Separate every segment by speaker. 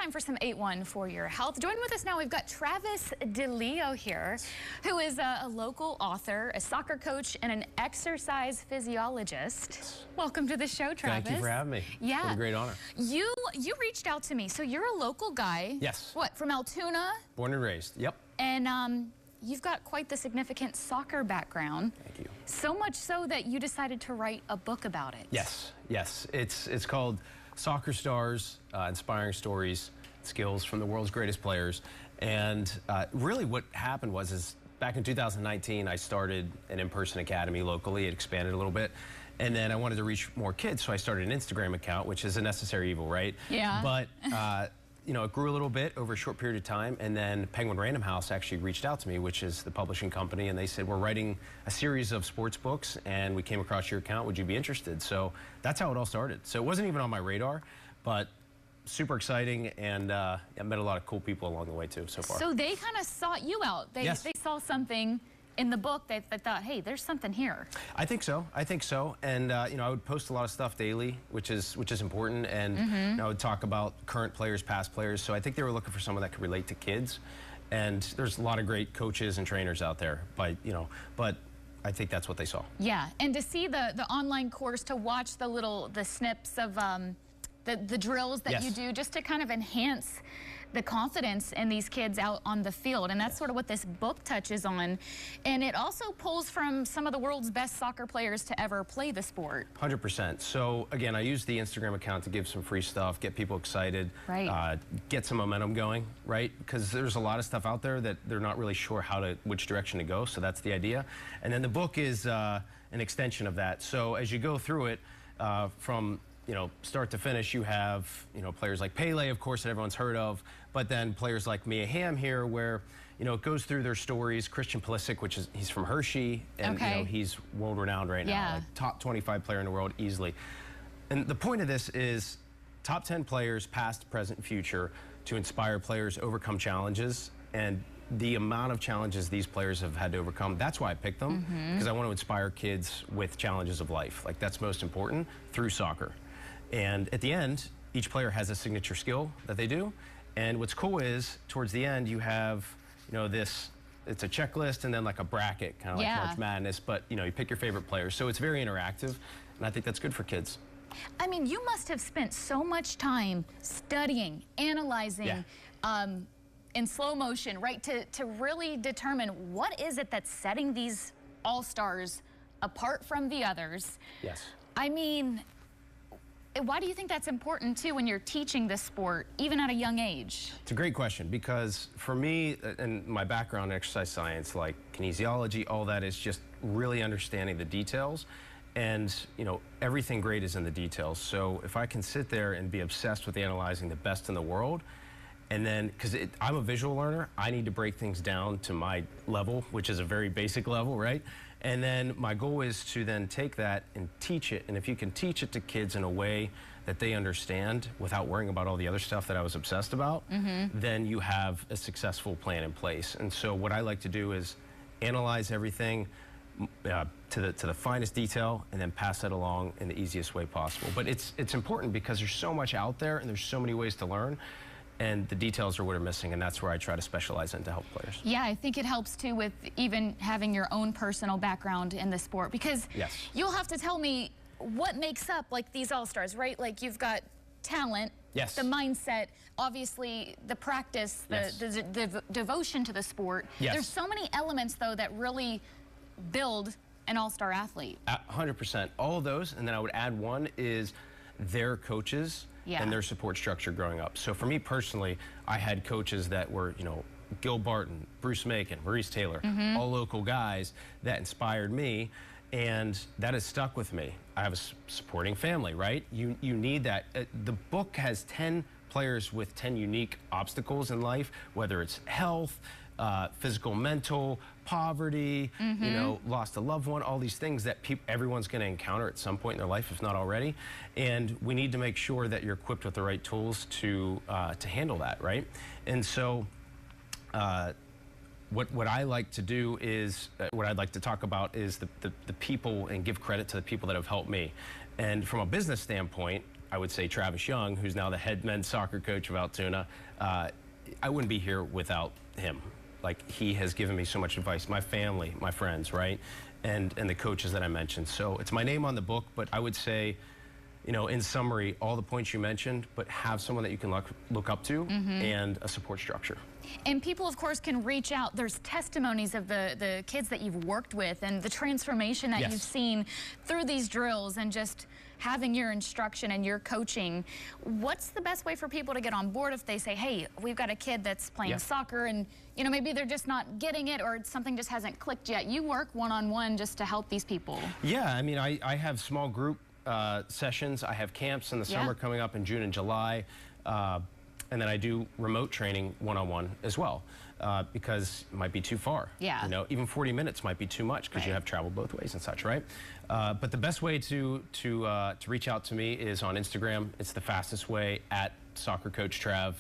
Speaker 1: time for some 8-1 for your health. Joining with us now, we've got Travis DiLeo here, who is a local author, a soccer coach, and an exercise physiologist. Welcome to the show, Travis.
Speaker 2: Thank you for having me.
Speaker 1: Yeah.
Speaker 2: What a great honor.
Speaker 1: You reached out to me. So you're a local guy.
Speaker 2: Yes.
Speaker 1: What, from Altoona?
Speaker 2: Born and raised. Yep.
Speaker 1: And you've got quite the significant soccer background.
Speaker 2: Thank you.
Speaker 1: So much so that you decided to write a book about it.
Speaker 2: Yes. Yes. It's called Soccer Stars, Inspiring Stories, Skills from the World's Greatest Players. And really what happened was back in 2019, I started an in-person academy locally. It expanded a little bit. And then I wanted to reach more kids, so I started an Instagram account, which is a necessary evil, right?
Speaker 1: Yeah.
Speaker 2: But you know, it grew a little bit over a short period of time, and then Penguin Random House actually reached out to me, which is the publishing company, and they said, we're writing a series of sports books, and we came across your account. Would you be interested? So that's how it all started. So it wasn't even on my radar, but super exciting, and I met a lot of cool people along the way too so far.
Speaker 1: So they kind of sought you out. They saw something in the book that they thought, hey, there's something here.
Speaker 2: I think so. I think so. And you know, I would post a lot of stuff daily, which is important. And you know, I would talk about current players, past players. So I think they were looking for someone that could relate to kids. And there's a lot of great coaches and trainers out there, but I think that's what they saw.
Speaker 1: Yeah, and to see the online course, to watch the snips of the drills that you do, just to kind of enhance the confidence in these kids out on the field. And that's sort of what this book touches on. And it also pulls from some of the world's best soccer players to ever play the sport.
Speaker 2: 100%. So again, I use the Instagram account to give some free stuff, get people excited, get some momentum going, right? Because there's a lot of stuff out there that they're not really sure which direction to go. So that's the idea. And then the book is an extension of that. So as you go through it, from start to finish, you have, players like Pele, of course, that everyone's heard of, but then players like Mia Hamm here, where, it goes through their stories. Christian Pulisic, he's from Hershey, and he's world-renowned right now, like top 25 player in the world easily. And the point of this is top 10 players, past, present, future, to inspire players, overcome challenges, and the amount of challenges these players have had to overcome, that's why I picked them, because I want to inspire kids with challenges of life. Like, that's most important through soccer. And at the end, each player has a signature skill that they do. And what's cool is, towards the end, you have, it's a checklist and then like a bracket, kind of like March Madness, but you pick your favorite players. So it's very interactive, and I think that's good for kids.
Speaker 1: I mean, you must have spent so much time studying, analyzing, in slow motion, right, to really determine what is it that's setting these all-stars apart from the others.
Speaker 2: Yes.
Speaker 1: I mean, why do you think that's important, too, when you're teaching this sport, even at a young age?
Speaker 2: It's a great question, because for me, and my background in exercise science, like kinesiology, all that is just really understanding the details. And, everything great is in the details. So if I can sit there and be obsessed with analyzing the best in the world, and then, because I'm a visual learner, I need to break things down to my level, which is a very basic level, right? And then my goal is to then take that and teach it. And if you can teach it to kids in a way that they understand without worrying about all the other stuff that I was obsessed about, then you have a successful plan in place. And so what I like to do is analyze everything to the finest detail, and then pass that along in the easiest way possible. But it's important because there's so much out there, and there's so many ways to learn. And the details are what are missing, and that's where I try to specialize in to help players.
Speaker 1: Yeah, I think it helps, too, with even having your own personal background in the sport, because you'll have to tell me what makes up, like, these all-stars, right? Like, you've got talent, the mindset, obviously the practice, the devotion to the sport. There's so many elements, though, that really build an all-star athlete.
Speaker 2: 100%. All of those, and then I would add one is their coaches and their support structure growing up. So for me personally, I had coaches that were, Gil Barton, Bruce Macon, Maurice Taylor, all local guys that inspired me, and that has stuck with me. I have a supporting family, right? You need that. The book has 10 players with 10 unique obstacles in life, whether it's health, physical, mental, poverty, lost a loved one, all these things that everyone's going to encounter at some point in their life, if not already. And we need to make sure that you're equipped with the right tools to handle that, right? And so what I like to do is, what I'd like to talk about is the people, and give credit to the people that have helped me. And from a business standpoint, I would say Travis Young, who's now the head men's soccer coach of Altoona, I wouldn't be here without him. Like, he has given me so much advice, my family, my friends, right? And the coaches that I mentioned. So it's my name on the book, but I would say, you know, in summary, all the points you mentioned, but have someone that you can look up to and a support structure.
Speaker 1: And people, of course, can reach out. There's testimonies of the kids that you've worked with and the transformation that you've seen through these drills and just having your instruction and your coaching. What's the best way for people to get on board if they say, hey, we've got a kid that's playing soccer and, you know, maybe they're just not getting it or something just hasn't clicked yet? You work one-on-one just to help these people. Yeah,
Speaker 2: I mean, I have small group sessions. I have camps in the summer coming up in June and July. And then I do remote training one-on-one as well, because it might be too far.
Speaker 1: Yeah.
Speaker 2: You know, even 40 minutes might be too much because you have traveled both ways and such, right? But the best way to reach out to me is on Instagram. It's the fastest way, at Soccer Coach Trav,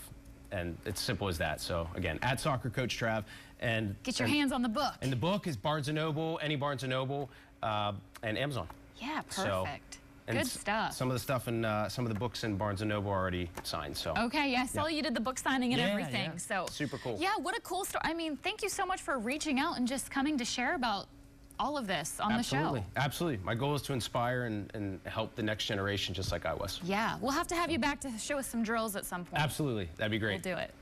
Speaker 2: and it's simple as that. So again, at Soccer Coach Trav, and
Speaker 1: get your hands on the book.
Speaker 2: And the book is Barnes & Noble, any Barnes & Noble, and Amazon.
Speaker 1: Yeah, perfect.
Speaker 2: So,
Speaker 1: good stuff.
Speaker 2: Some of the stuff in some of the books in Barnes & Noble are already signed. So
Speaker 1: okay, yeah, I saw you did the book signing and everything.
Speaker 2: Yeah.
Speaker 1: So
Speaker 2: super cool.
Speaker 1: Yeah, what a cool story. I mean, thank you so much for reaching out and just coming to share about all of this on the show.
Speaker 2: Absolutely. My goal is to inspire and help the next generation just like I was.
Speaker 1: Yeah, we'll have to have you back to show us some drills at some point.
Speaker 2: Absolutely. That'd be great.
Speaker 1: We'll do it.